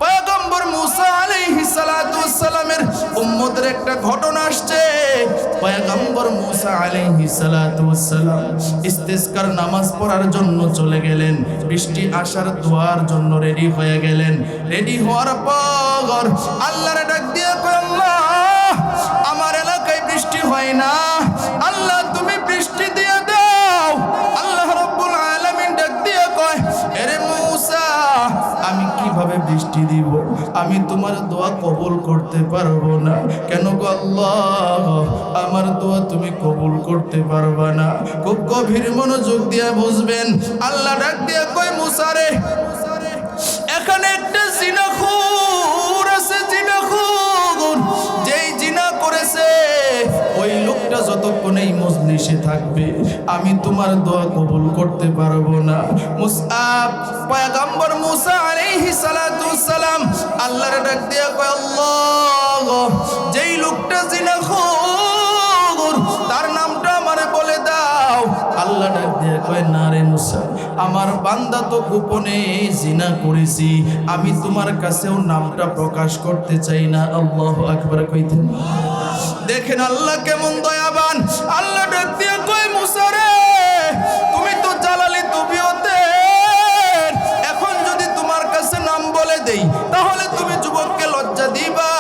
পয়গম্বর মুসা আলাইহিস সালাতু ওয়াস সালামের উম্মতের একটা ঘটনা আসছে। পয়গম্বর মুসা আলাইহিস সালাতু ওয়াস সালাম ইস্তিসকার নামাজ পড়ার জন্য চলে গেলেন। বৃষ্টি আসার দোয়ার জন্য রেডি হয়ে গেলেন। রেডি হওয়ার পর আল্লাহর ডাক দিয়ে কয়, আল্লাহ, আমার এলাকায় বৃষ্টি হয় না, আল্লাহ তুমি বৃষ্টি দিয়ে দাও। আল্লাহ রাব্বুল আলামিন ডাক দিয়ে কয়, আরে মুসা, আমি কিভাবে বৃষ্টি দিব? আমি তোমার দোয়া কবুল করতে পারবো না। কেন গো আল্লাহ, আমার দোয়া তুমি কবুল করতে পারবা না? খুব গভীর মনোযোগ দিয়ে বুঝবেন। আল্লাহ ডাক দিয়ে কয়, মুসা রে, এখানে একটা জিনাখোর আছে, জিনাখোর। যেই জিনা করেছে ওই লোকটা যতক্ষণ এই মজলিসে থাকবে আমি তোমার দোয়া কবুল করতে পারবো না। মুসআব পয়গম্বর মুসা আলাইহিস সালাতু ওয়াস সালাম আল্লাহর ডাক দিয়ে কয়, আল্লাহ, যেই লোকটা জিনাখোর তার নামটা আমারে বলে দাও। আল্লাহ ডাক দিয়ে কয়, না রে মুসা, আমার বান্দা তো গোপনে জিনা করেছি, আমি তোমার কাছেও নামটা প্রকাশ করতে চাই না। আল্লাহু আকবার কইতেন। দেখেন আল্লাহ কেমন দয়াবান। আল্লাহ ডাক দিয়ে কয়, মুসা রে, তুমি তো জালালি তবিয়তে, এখন যদি তোমার কাছে নাম বলে দেই তাহলে তুমি যুবককে লজ্জা দিবা।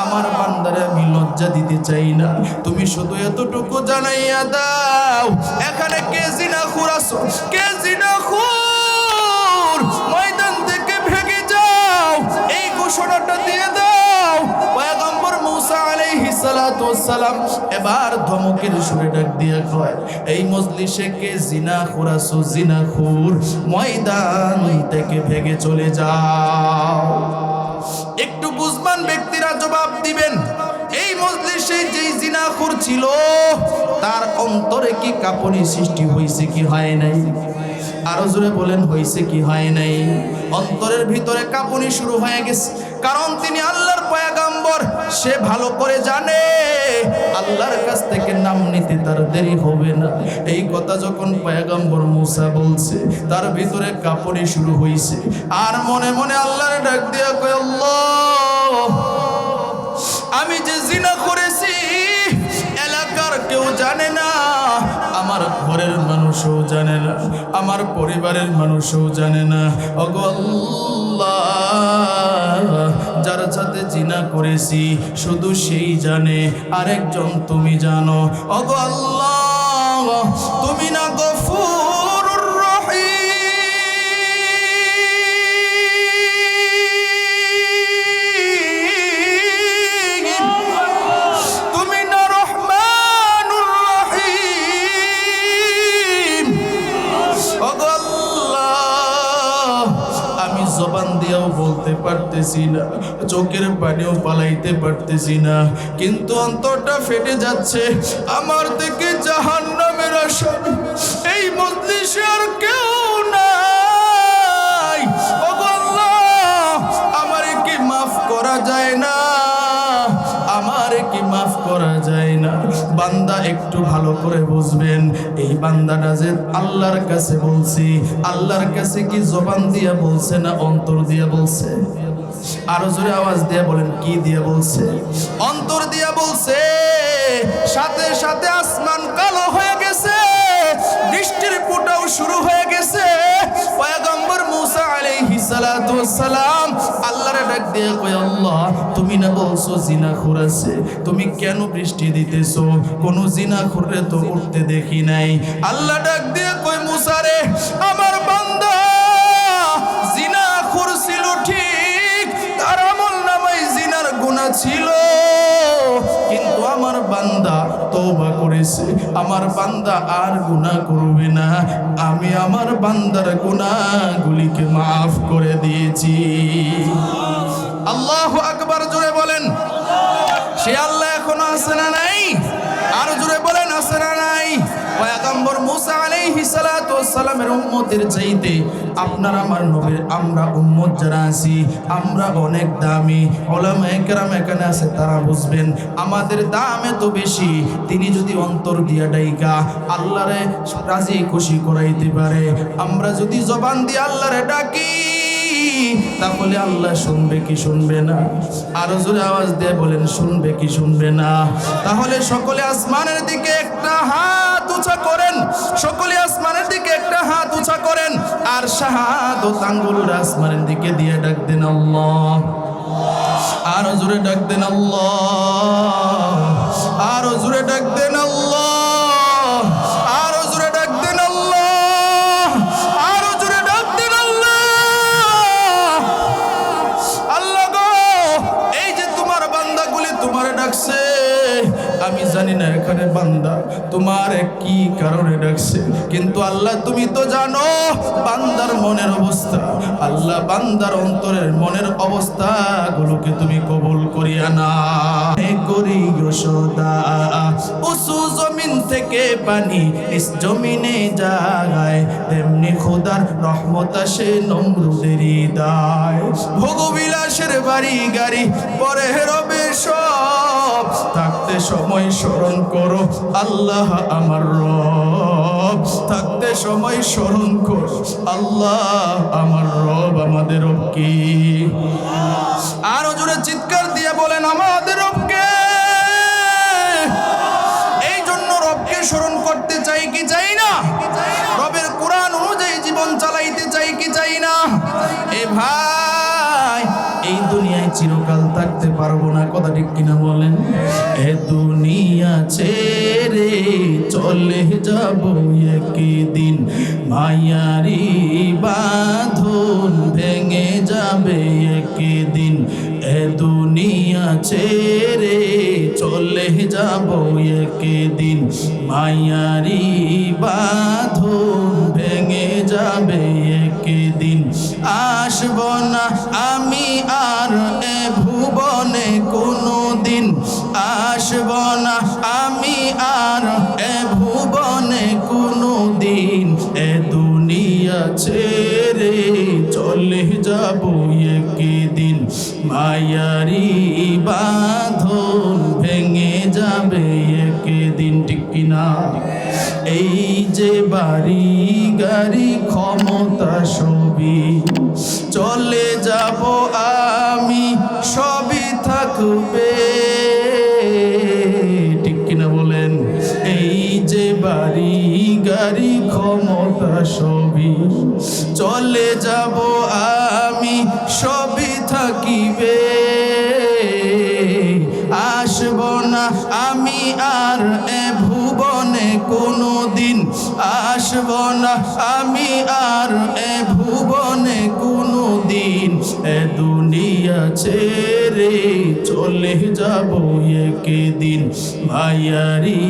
আমার বান্দারে আমি লজ্জা দিতে চাই না, তুমি শুধু এতটুকু জানাইয়া দাও, এখানে কে জিনাখোর আছো, কে জিনাখোর, ময়দান থেকে ভেগে যাও, এই ঘোষণাটা দিয়ে দাও। পয়গম্বর মুসা আলাইহিস সালাতু ওয়াস সালাম এবার ধমকের সুরে ডাক দিয়ে কয়, এই মজলিসে কে জিনাখোর আছো, জিনাখোর, ময়দান থেকে ভেগে চলে যাও। একটু বুঝবান ব্যক্তিরা জবাব দিবেন। এই মজলিসে যেই জিনাখোর ছিল তার অন্তরে কি কাঁপুনি সৃষ্টি হয়েছে কি হয় নাই? আরো জোরে বলেন, হয়েছে কি হয় নাই? অন্তরের ভিতরে কাঁপুনি শুরু হয়ে গেছে, কারণ তিনি আল্লাহর পয়গম্বর। সে ভালো করে জানে আল্লাহর কাছ থেকে নাম নিতে তার দেরি হবে না। এই কথা যখন পয়গম্বর মুসা বলছে তার ভিতরে কাঁপুনি শুরু হয়েছে, আর মনে মনে আল্লাহর ডাক দিয়ে কয়, আল্লাহ, আমি যে জিনা করেছি এলাকার কেউ জানে না, আমার ঘরের মানুষও জানে না, আমার পরিবারের মানুষও জানে না। ওগো আল্লাহ, যার সাথে জিনা করেছি শুধু সেই জানে, আরেকজন তুমি জানো। ওগো আল্লাহ, তুমি না গফুরুর রহিম, জবান দিয়েও বলতে পারতেছি না, চোখের পানিও পালাইতে পারতেছি না, কিন্তু অন্তরটা ফেটে যাচ্ছে। আমার থেকে জাহান্নামের আসামি এই মজলিসে আর কেউ নাই। ওগো আল্লাহ, আমারে কি মাফ করা যায় না? আমারে কি মাফ করা যায় না? বান্দা একটু ভালো করে বুঝবেন, এই বান্দাটা যে আল্লাহর কাছে বলছি, আল্লাহর কাছে কি জবান দিয়া বলছে না অন্তর দিয়া বলছে? আরো জোরে আওয়াজ দিয়ে বলেন, কি দিয়ে বলছে? অন্তর দিয়া বলছে। সাথে সাথে আসমান কালো হয়ে গেছে, বৃষ্টির ফোঁটাও শুরু হয়ে গেছে। পয়গম্বর মুসা আলাইহিস সালাতু ওয়াস সালাম আল্লাহর ডাক দিয়ে কয়, আল্লাহ, তুমি না বলছো জিনাখোর আছে, তুমি কেন বৃষ্টি দিতেছো? কোনো জিনাখোরে তো উঠতে দেখি নাই। আল্লাহ ডাক দিয়ে কয়, মুসা রে, আমার বান্দা জিনাখোর ছিল ঠিক, তার আমলনামায় জিনার গুনাহ ছিল, কিন্তু আমার বান্দা তওবা করেছে, আমার বান্দা আর গুনাহ করবে না। আমি আমার বান্দার গুনাহগুলিকে মাফ করে দিয়েছি। আল্লাহু আকবার, জোরে বলেন। সে আল্লাহ এখনো আছে না নাই? আরো জোরে বলেন, আছে না নাই? পয়গম্বর মুসা আলাইহিস সালাতু ওয়াস সালামের উম্মতের চাইতে আপনার আমার নবীর আমরা উম্মত যারা আছি আমরা অনেক দামি। উলামায়ে কেরাম এখানে আছে, তারা বুঝবেন আমাদের দাম এত বেশি। তিনি যদি অন্তর দিয়া ডাইকা আল্লাহরে রাজি খুশি করাইতে পারে, আমরা যদি জবান দিয়ে আল্লাহরে ডাকি তাহলে আল্লাহ শুনবে কি শুনবে না? আরো জোরে আওয়াজ দিয়ে বলেন, শুনবে কি শুনবে না? তাহলে সকলে আসমানের দিকে একটা হাত উঁচা করেন, সকলে আসমানের দিকে একটা হাত উঁচা করেন, আর শাহাদাত আঙ্গুলটা আসমানের দিকে দিয়ে ডাক দেন আল্লাহ। আরো জোরে ডাক দেন আল্লাহ, আরো জোরে ডাক দেন আল্লাহ, আরো জোরে ডাক দেন আল্লাহ, আরো জোরে ডাক দেন আল্লাহ। আল্লাহ গো, এই যে তোমার বান্দাগুলি তোমারে ডাকছে, আমি জানি না এখানে বান্দা তোমার কি কারণে ডাকছে, কিন্তু আল্লাহ তুমি তো জানো বান্দার মনের অবস্থা। আল্লাহ বান্দার অন্তরের মনের অবস্থাগুলোকে তুমি কবুল করিয়া না করিও সদা। উঁচু জমিন থেকে পানি ইস জমিনে যায়, তেমনি খোদার রহমত আসে নমরুদের হৃদয়। ভোগবিলাসের বাড়ি গাড়ি পরে রবে সব, থাকতে সময় স্মরণ করো আল্লাহ আমার রব, থাকতে সময় স্মরণ করো আল্লাহ আমার রব। আমাদের রব কি? আরো জোরে চিৎকার দিয়ে বলেন, আমাদের রব কে? এই জন্য রবকে স্মরণ করতে চাই কি চাই না? রবের কোরআন অনুযায়ী জীবন চালাইতে চাই কি চাই না? এ ভাই, এই দুনিয়ায় চিরকাল থাকতে পারবো না, কথা ঠিক কিনা বলেন? এ দুনিয়া ছেড়ে চলে যাব একদিন, মায়ারি বাঁধন ভেঙে যাবে একদিন। এ দুনিয়া ছেড়ে চলে যাব একদিন, মায়ারি বাঁধন ভেঙে যাবে একদিন। আসব না আমি আর এ ভুবনে কোনো দিন, আসব না আমি আর এ ভুবনে কোনো দিন। এ দুনিয়া ছেড়ে চলে যাব একদিন, মায়ারি বাঁধন ভেঙে যাবে একদিন, ঠিক কিনা? এই যে বাড়ি গাড়ি ক্ষমতা সবই চলে যাব আমি, সবই থাকবে, ঠিক কিনা বলেন? এই যে বাড়ি গাড়ি ক্ষমতা সবই চলে যাব আমি, সবই থাকিবে। আসব না আমি আর এ ভুবনে কোনো দিন, আসব না আমি আর এ ভুবনে কোনো দিন। এ দুনিয়া ছেড়ে চলে যাব একদিন, মায়ারি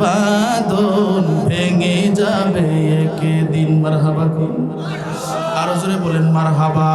বাঁধন ভেঙে যাবে একদিন। মারহাবা। আরো জোরে বলেন মারহাবা।